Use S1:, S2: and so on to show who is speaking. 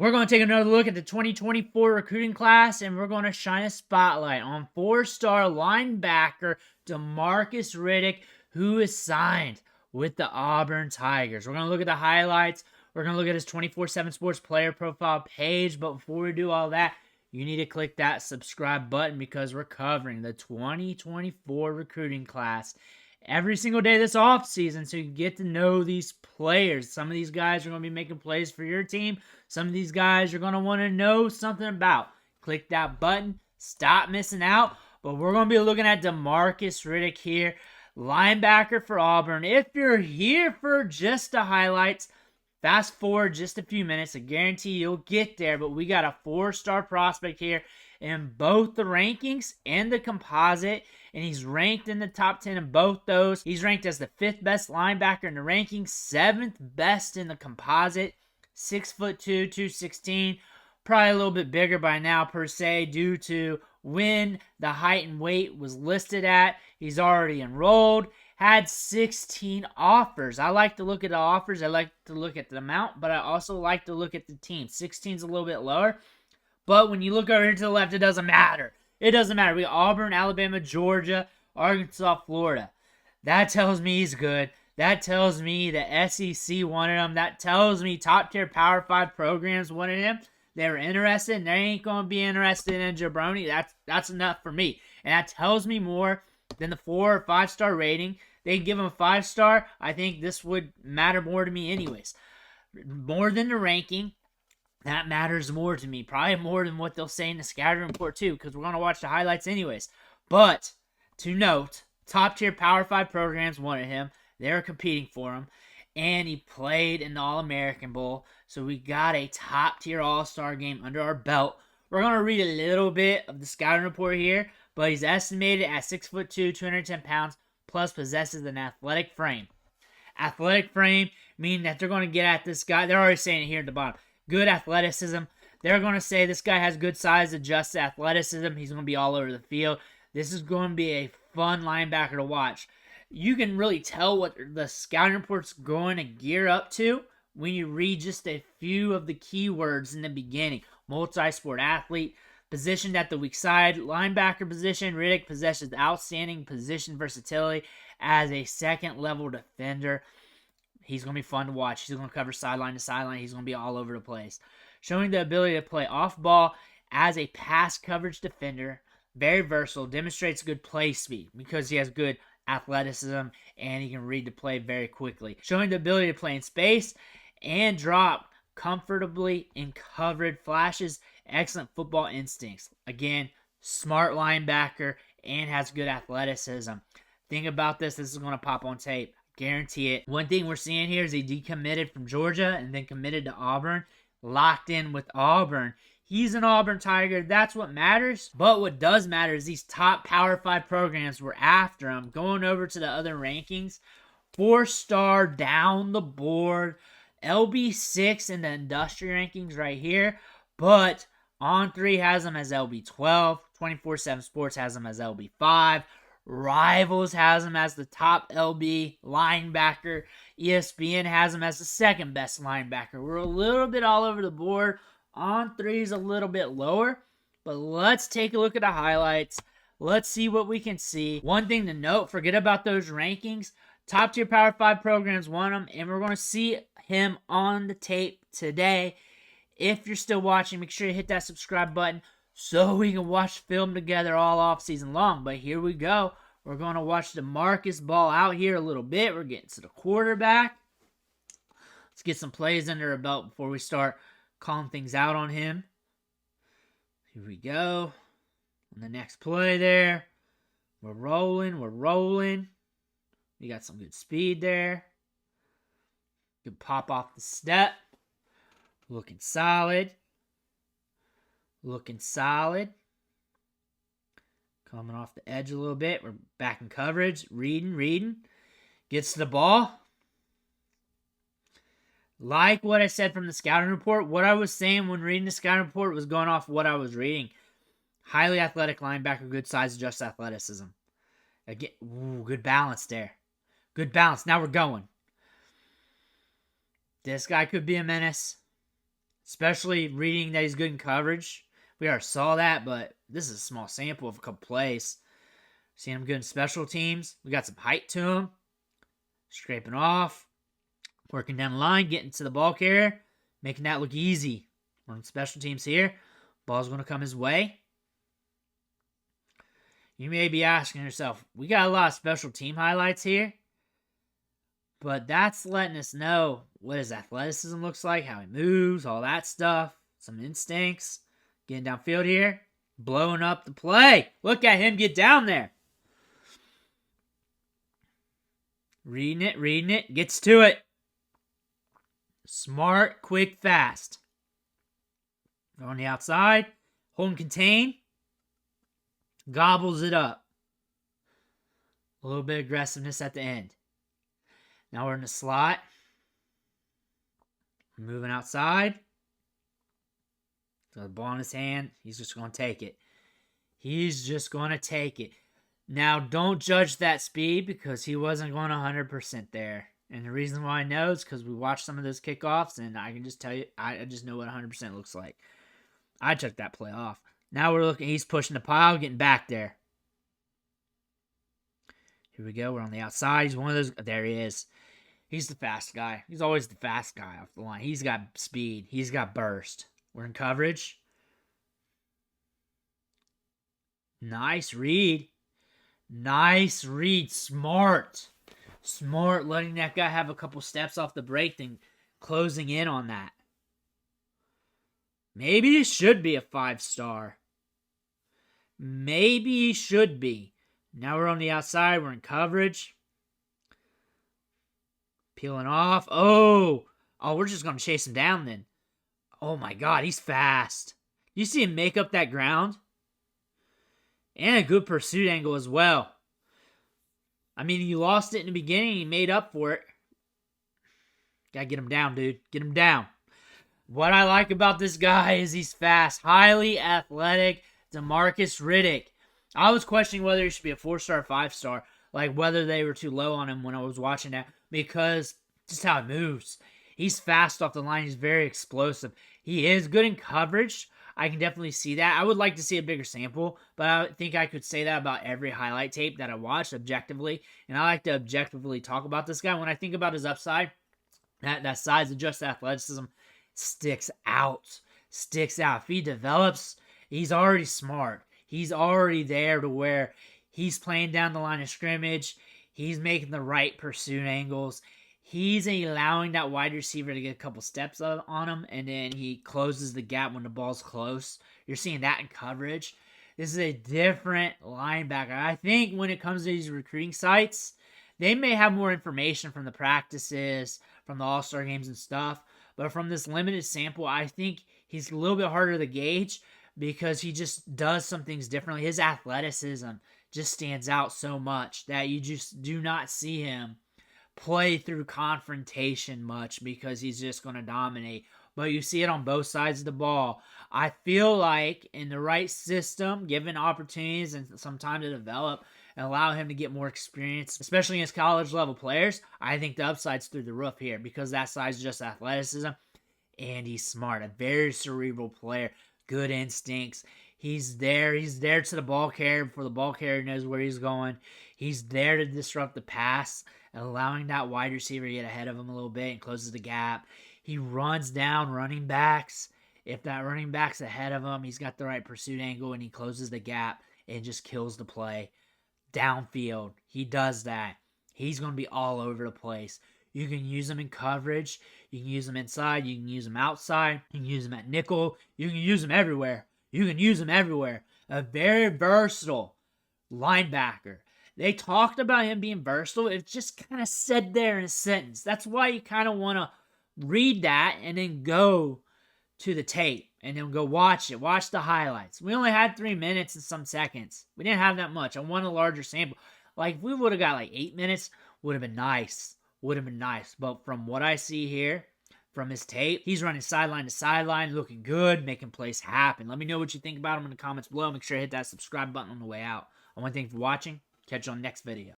S1: We're going to take another look at the 2024 recruiting class, and we're going to shine a spotlight on four-star linebacker Demarcus Riddick, who is signed with the Auburn Tigers. We're going to look at the highlights. We're going to look at his 24/7 Sports player profile page, but before we do all that, you need to click that subscribe button because we're covering the 2024 recruiting class every single day this offseason, so you can get to know these players. Some of these guys are going to be making plays for your team. Some of these guys you're going to want to know something about. Click that button. Stop missing out. But we're going to be looking at Demarcus Riddick here, linebacker for Auburn. If you're here for just the highlights, fast forward just a few minutes. I guarantee you'll get there. But we got a four-star prospect here in both the rankings and the composite, and he's ranked in the top 10 in both those. He's ranked as the 5th best linebacker in the rankings, 7th best in the composite, 6'2", 216, probably a little bit bigger by now per se due to when the height and weight was listed at. He's already enrolled, had 16 offers. I like to look at the offers. I like to look at the amount, but I also like to look at the team. 16 is a little bit lower. But when you look over here to the left, it doesn't matter. It doesn't matter. We got Auburn, Alabama, Georgia, Arkansas, Florida. That tells me he's good. That tells me the SEC wanted him. That tells me top-tier Power 5 programs wanted him. They were interested, and they ain't going to be interested in Jabroni. That's enough for me. And that tells me more than the 4 or 5-star rating. They give him a 5-star. I think this would matter more to me anyways. More than the ranking. That matters more to me. Probably more than what they'll say in the scouting report, too, because we're going to watch the highlights anyways. But, to note, top-tier Power 5 programs wanted him. They were competing for him. And he played in the All-American Bowl. So we got a top-tier All-Star game under our belt. We're going to read a little bit of the scouting report here. But he's estimated at 6'2", 210 pounds, plus possesses an athletic frame. Athletic frame, meaning that they're going to get at this guy. They're already saying it here at the bottom. Good athleticism. They're going to say this guy has good size, adjusted athleticism. He's going to be all over the field. This is going to be a fun linebacker to watch. You can really tell what the scouting report's going to gear up to when you read just a few of the keywords in the beginning. Multi-sport athlete, positioned at the weak side, linebacker position. Riddick possesses outstanding position versatility as a second-level defender. He's going to be fun to watch. He's going to cover sideline to sideline. He's going to be all over the place. Showing the ability to play off-ball as a pass coverage defender. Very versatile. Demonstrates good play speed because he has good athleticism and he can read the play very quickly. Showing the ability to play in space and drop comfortably in covered flashes. Excellent football instincts. Again, smart linebacker and has good athleticism. Think about this. This is going to pop on tape. Guarantee it. One thing we're seeing here is he decommitted from Georgia and then committed to Auburn. Locked in with Auburn. He's an Auburn Tiger. That's what matters. But what does matter is these top Power 5 programs were after him. Going over to the other rankings. 4-star down the board. LB6 in the industry rankings right here. But On3 has him as LB12. 24/7 Sports has him as LB5. Rivals has him as the top LB linebacker. ESPN has him as the second best linebacker. We're a little bit all over the board. On3 is a little bit lower. But let's take a look at the highlights. Let's see what we can see. One thing to note, forget about those rankings. Top tier Power 5 programs want him. And we're going to see him on the tape today. If you're still watching, make sure you hit that subscribe button so we can watch film together all off season long. But here we go. We're going to watch Demarcus ball out here a little bit. We're getting to the quarterback. Let's get some plays under our belt before we start calling things out on him. Here we go. On the next play there. We're rolling. We're rolling. We got some good speed there. Good pop off the step. Looking solid. Looking solid. Coming off the edge a little bit. We're back in coverage. Reading. Gets to the ball. Like what I said from the scouting report, what I was saying when reading the scouting report was going off what I was reading. Highly athletic linebacker, good size, adjusted athleticism. Again, good balance there. Good balance. Now we're going. This guy could be a menace. especially reading that he's good in coverage. We already saw that, but this is a small sample of a couple plays. Seeing him good in special teams. We got some height to him. Scraping off. Working down the line, getting to the ball carrier. Making that look easy. We're on special teams here. Ball's going to come his way. You may be asking yourself, we got a lot of special team highlights here. But that's letting us know what his athleticism looks like, how he moves, all that stuff. Some instincts. Getting downfield here. Blowing up the play. Look at him get down there. Reading it. Gets to it. Smart, quick, fast. On the outside. Hold and contain. Gobbles it up. A little bit of aggressiveness at the end. Now we're in the slot. Moving outside. Got the ball in his hand. He's just going to take it. Now, don't judge that speed because he wasn't going 100% there. And the reason why I know is because we watched some of those kickoffs, and I can just tell you, I just know what 100% looks like. I took that play off. Now we're looking, he's pushing the pile, getting back there. Here we go. We're on the outside. He's one of those. There he is. He's the fast guy. He's always the fast guy off the line. He's got speed. He's got burst. We're in coverage. Nice read. Smart. Letting that guy have a couple steps off the break, then closing in on that. Maybe he should be a 5-star. Maybe he should be. Now we're on the outside. We're in coverage. Peeling off. Oh, we're just going to chase him down then. Oh my God, he's fast. You see him make up that ground? And a good pursuit angle as well. I mean, he lost it in the beginning. He made up for it. Gotta get him down, dude. Get him down. What I like about this guy is he's fast. Highly athletic. Demarcus Riddick. I was questioning whether he should be a 4-star or 5-star. Like whether they were too low on him when I was watching that. Because just how he moves. He's fast off the line. He's very explosive. He is good in coverage. I can definitely see that. I would like to see a bigger sample, but I think I could say that about every highlight tape that I watched objectively. And I like to objectively talk about this guy. When I think about his upside, that size of just athleticism sticks out. If he develops, he's already smart. He's already there to where he's playing down the line of scrimmage. He's making the right pursuit angles. He's allowing that wide receiver to get a couple steps on him, and then he closes the gap when the ball's close. You're seeing that in coverage. This is a different linebacker. I think when it comes to these recruiting sites, they may have more information from the practices, from the all-star games and stuff, but from this limited sample, I think he's a little bit harder to gauge because he just does some things differently. His athleticism just stands out so much that you just do not see him play through confrontation much because he's just going to dominate. But you see it on both sides of the ball. I feel like in the right system, given opportunities and some time to develop and allow him to get more experience, especially against college level players, I think the upside's through the roof here because that size is just athleticism. And he's smart, a very cerebral player, good instincts. He's there to the ball carrier before the ball carrier knows where he's going. He's there to disrupt the pass, allowing that wide receiver to get ahead of him a little bit and closes the gap. He runs down running backs. If that running back's ahead of him, he's got the right pursuit angle and he closes the gap and just kills the play. Downfield, he does that. He's going to be all over the place. You can use him in coverage. You can use him inside. You can use him outside. You can use him at nickel. You can use him everywhere. A very versatile linebacker. They talked about him being versatile. It's just kind of said there in a sentence. That's why you kind of want to read that and then go to the tape and then go watch it. Watch the highlights. We only had 3 minutes and some seconds. We didn't have that much. I want a larger sample. Like, if we would have got like 8 minutes, would have been nice. But from what I see here, from his tape, he's running sideline to sideline, looking good, making plays happen. Let me know what you think about him in the comments below. Make sure to hit that subscribe button on the way out. I want to thank you for watching. Catch you on the next video.